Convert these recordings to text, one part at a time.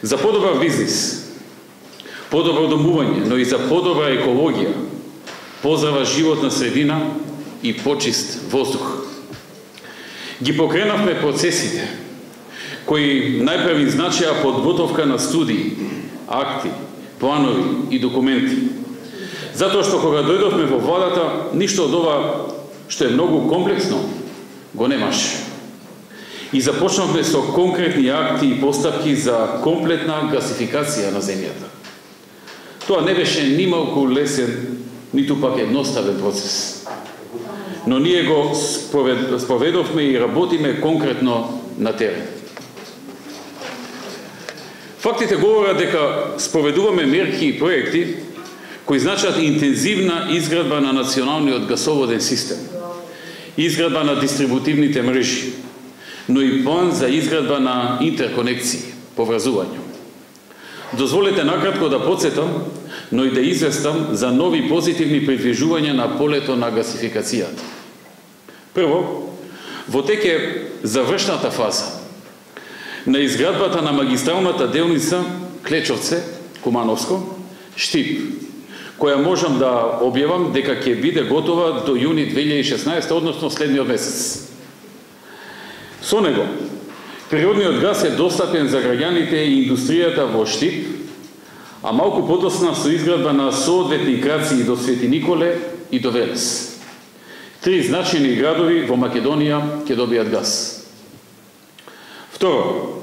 За подобар бизнис, подобро домување, но и за подобра екологија, поздрава животна средина и почист воздух. Ги покренавме процесите кои најпрви значеа подготовка на студии, акти, планови и документи. Затоа што кога дојдовме во владата, ништо од ова што е многу комплексно го немаше. И започнавме со конкретни акти и постапки за комплетна гасификација на земјата. Тоа не беше ни малку лесен, ниту пак едноставен процес. Но ние го споведовме и работиме конкретно на терен. Фактите говорат дека споведуваме мерки и проекти кои значат интензивна изградба на националниот гасоводен систем, изградба на дистрибутивните мрежи, но и план за изградба на интерконекции, поврзување. Дозволете накратко да подсетам, но и да известам за нови позитивни придвижувања на полето на гасификацијата. Прво, во тек е завршната фаза на изградбата на магистралната делница Клечовце-Кумановско, Штип, која можам да објавам дека ќе биде готова до јуни 2016, односно следниот месец. Со него, природниот газ е достапен за граѓаните и индустријата во Штип, а малку подоцна со изградба на соодветни краци до Свети Николе и до Велес. 3 значајни градови во Македонија ќе добијат газ. Второ,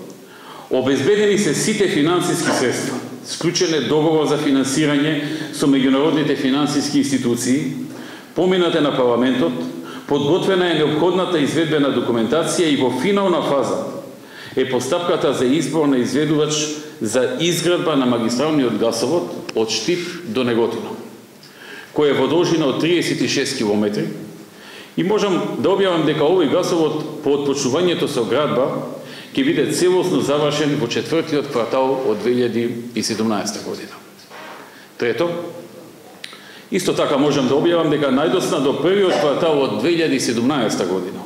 обезбедени се сите финансиски средства. Склучен е договор за финансирање со меѓународните финансиски институции, поминат е на парламентот, подготвена е неопходната изведбена документација и во финална фаза е постапката за избор на изведувач за изградба на магистралниот гасовод од Штип до Неготино, кој е во должина од 36 км, и можам да објавам дека овој гасовод по отпочнувањето со градба ќе биде целосно завршен во 4-тиот квартал од 2017 година. Трето, исто така можам да објавам дека најдосна до првиот квартал од 2017 година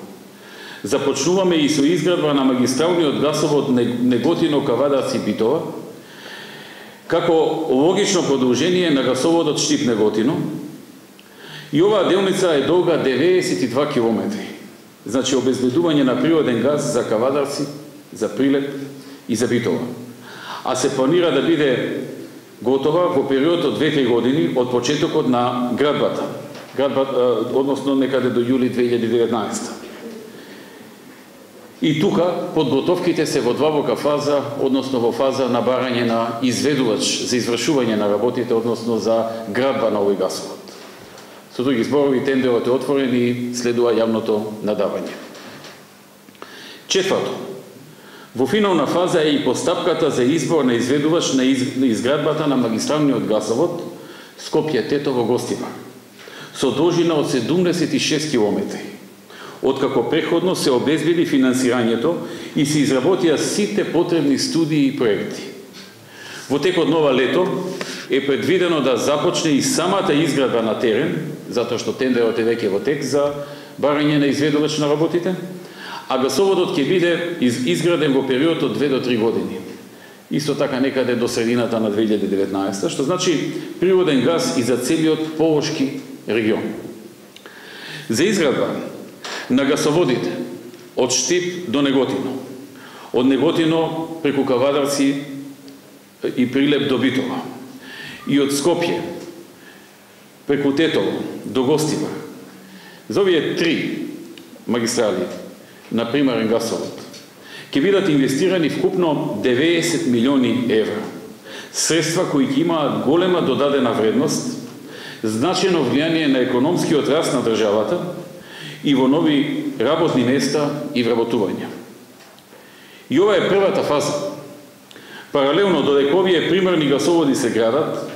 започнуваме и со изградба на магистралниот гасовод Неготино-Кавадарци-Битола, како логично продолжение на гасоводот Штип-Неготино, и оваа делница е долга 92 км. Значи обезбедување на природен газ за Кавадарци, за Прилеп и за Битола. А се планира да биде готова во период од 2-3 години од почетокот на градбата, односно некаде до јули 2019. И тука подготовките се во двабока фаза, односно во фаза на барање на изведувач за извршување на работите, односно за градба на овој гасовод. Со други зборови, тендерот е отворен и следува јавното надавање. Четврто, во финална фаза е и постапката за избор на изведувач на изградбата на магистралниот гасовод Скопје-Тетово-Гостивар, со должина од 76 км, откако преходно се обезбеди финансирањето и се изработија сите потребни студии и проекти. Во текот на ова лето е предвидено да започне и самата изградба на терен, затоа што тендерот е веќе во тек за барање на изведувач на работите, а гасоводот ќе биде изграден во период од 2 до 3 години. Исто така некаде до средината на 2019, што значи природен газ и за целиот Полошки регион. За изградба на гасоводите од Штип до Неготино, од Неготино преку Кавадарци и Прилеп до Битола, и од Скопје преку Тетово до Гостивар. За овие 3 магистрали на примерен гасовод ќе бидат инвестирани вкупно 90 милиони евра. Средства кои ќе имаат голема додадена вредност, значајно влијание на економскиот раст на државата и во нови работни места и вработувања. И ова е првата фаза. Паралелно додека овие примерни гасоводи се градат,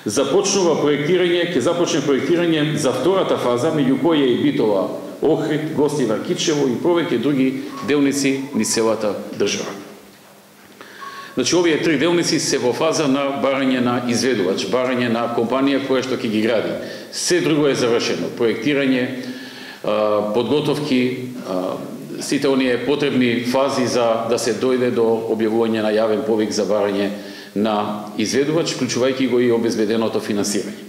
ќе започне проектирање за втората фаза, меѓу кои е и Битола, Охрид, Гостивар, Кичево и повеќе други делници низ целата држава. Значи, овие 3 делници се во фаза на барање на изведувач, барање на компанија која што ќе ги гради. Се друго е завршено. Проектирање, подготовки, сите оние потребни фази за да се дојде до објавување на јавен повик за барање на изведувач, вклучувајќи го и обезбеденото финансирање.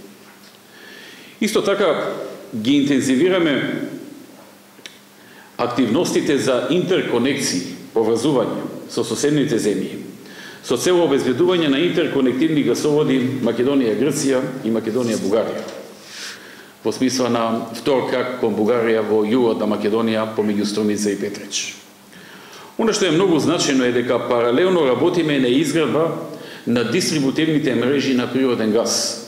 Исто така ги интензивираме активностите за интерконекции, поврзување со соседните земји, со цел обезбедување на интерконективни гасоводи Македонија-Грција и Македонија-Бугарија, во смисла на втор крак кон Бугарија во југот на Македонија помеѓу Струмица и Петрич. Оно што е многу значено е дека паралелно работиме на изградба на дистрибутивните мрежи на природен газ,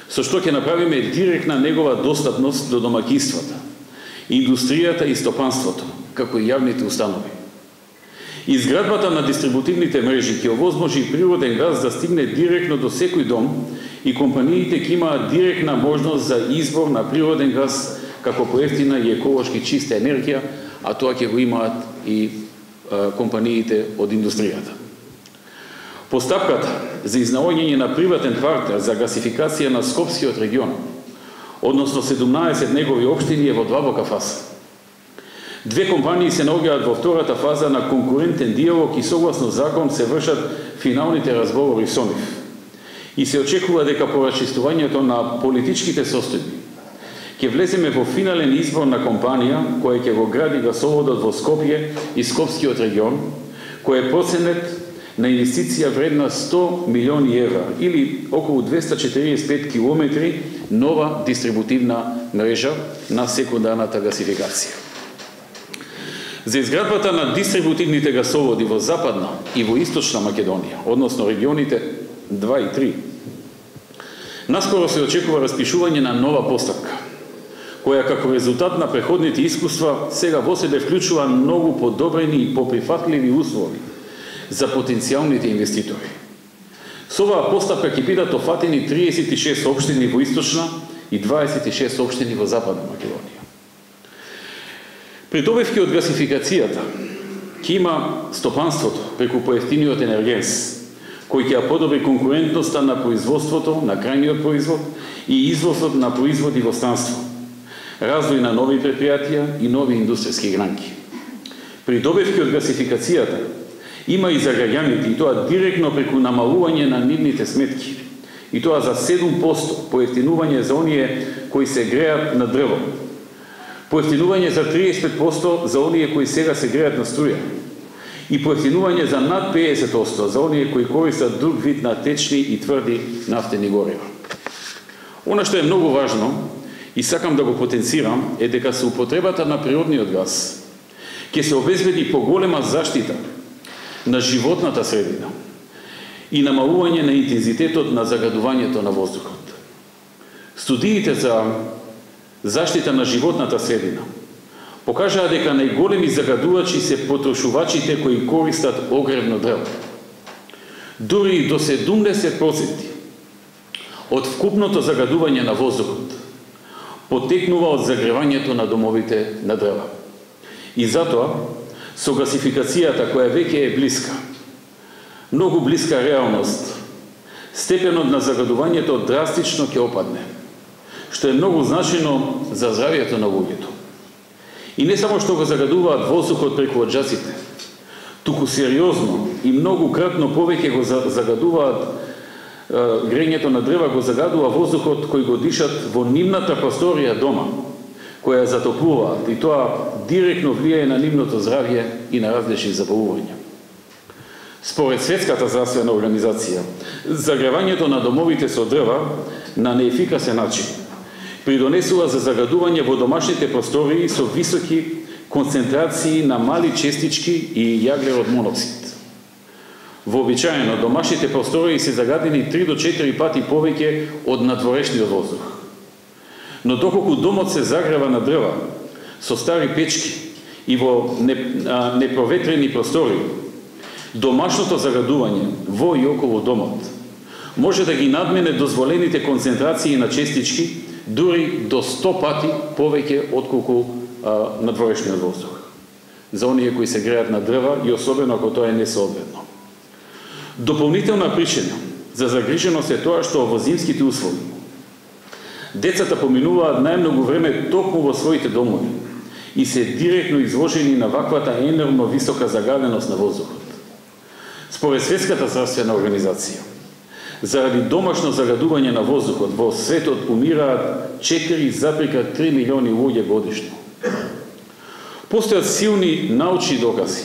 со што ќе направиме директна негова достапност до домаќинствата, индустријата и стопанството, како и јавните установи. Изградбата на дистрибутивните мрежи ќе овозможи природен газ да стигне директно до секој дом и компаниите ќе имаат директна можност за избор на природен газ како поевтина и еколошки чиста енергија, а тоа ќе го имаат и компаниите од индустријата. Постапката за изнаоѓање на приватен партнер за гасификација на Скопскиот регион, односно 17 негови општини, е во длабока фаза. Две компании се наоѓаат во втората фаза на конкурентен диалог и согласно закон се вршат финалните разговори со нив. И се очекува дека по расчистувањето на политичките состојби ќе влеземе во финален избор на компанија која ќе го гради гасоводот во Скопје и Скопскиот регион, кој е проценет на инвестиција вредна 100 милиони евра или околу 245 километри нова дистрибутивна мрежа на секундарната гасификација. За изградбата на дистрибутивните гасоводи во Западна и во Источна Македонија, односно регионите 2 и 3, наскоро се очекува распишување на нова постапка, која како резултат на преходните искуства сега во себе вклучува многу подобрени и поприфатливи услови за потенцијалните инвеститори. Со оваа постапка ќе бидат офатени 36 општини во Источна и 26 општини во Западна Македонија. Придобивки од гасификацијата ќе има стопанството преку поевтиниот енергенс, кој ќе ја подобри конкурентноста на производството, на крајниот производ и извозот на производи во странство, развој на нови предпријатија и нови индустријски гранки. Придобивки од гасификацијата има и за граѓаните, и тоа директно преку намалување на нивните сметки, и тоа за 7% поевтинување за оние кои се греат на дрво, поевтинување за 35% за оние кои сега се греат на струја и поевтинување за над 50% за оние кои користат друг вид на течни и тврди нафтени горива. Она што е многу важно и сакам да го потенцирам е дека со употребата на природниот газ ќе се обезбеди поголема заштита на животната средина и намалување на интензитетот на загадувањето на воздухот. Студиите за заштита на животната средина покажаа дека најголеми загадувачи се потрошувачите кои користат огревно дрво. Дури до 70% од вкупното загадување на воздухот потекнува од загревањето на домовите на дрва. И затоа, со гасификацијата која веќе е блиска, многу блиска реалност, степенот на загадувањето драстично ќе опадне, што е многу значено за здравјето на луѓето. И не само што го загадуваат воздухот преку оджаците, туку сериозно и многу кратно повеќе го загадуваат грењето на дрва, го загадува воздухот кој го дишат во нивната просторија дома, која затоплуваат, и тоа директно влијае на нивното здравје и на различни заболувања. Според Светската здравствена организација, загревањето на домовите со дрва на неефикасен начин придонесува за загадување во домашните простории со високи концентрации на мали честички и јаглерод моноксид. Вообичаено, домашните простории се загадени 3 до 4 пати повеќе од надворешниот воздух. Но доколку домот се загрева на дрва, со стари печки и во непроветрени простории, домашното загадување во и околу домот може да ги надмене дозволените концентрации на честички дури до 100 пати повеќе отколку надворешниот воздух. За оние кои се греат на дрва и особено ако тоа е несоодветно. Дополнителна причина за загриженост е тоа што во зимските услови децата поминуваат најмногу време токму во своите домови и се директно изложени на ваквата енормно висока загаденост на воздухот. Според Светската здравствена организација, заради домашно загадување на воздухот во светот умираат 4,3 милиони луѓе годишно. Постојат силни научни докази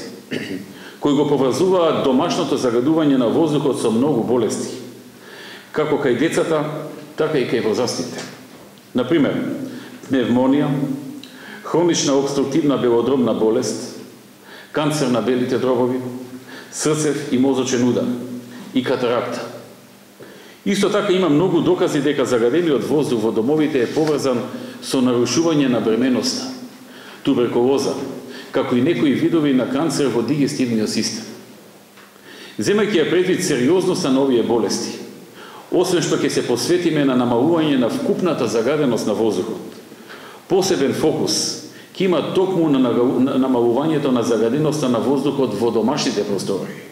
кои го поврзуваат домашното загадување на воздухот со многу болести, како кај децата, така и кај возрастните. Например, пневмонија, хронична обструктивна белодробна болест, канцер на белите дробови, срцев и мозочен удар и катаракта. Исто така има многу докази дека загадениот воздух во домовите е поврзан со нарушување на бременоста, туберкулоза, како и некои видови на канцер во дигестивниот систем. Земајќи ја предвид сериозноста на овие болести, освен што ќе се посветиме на намалување на вкупната загаденост на воздухот, посебен фокус ќе има токму на намалувањето на загаденоста на воздухот во домашните простори.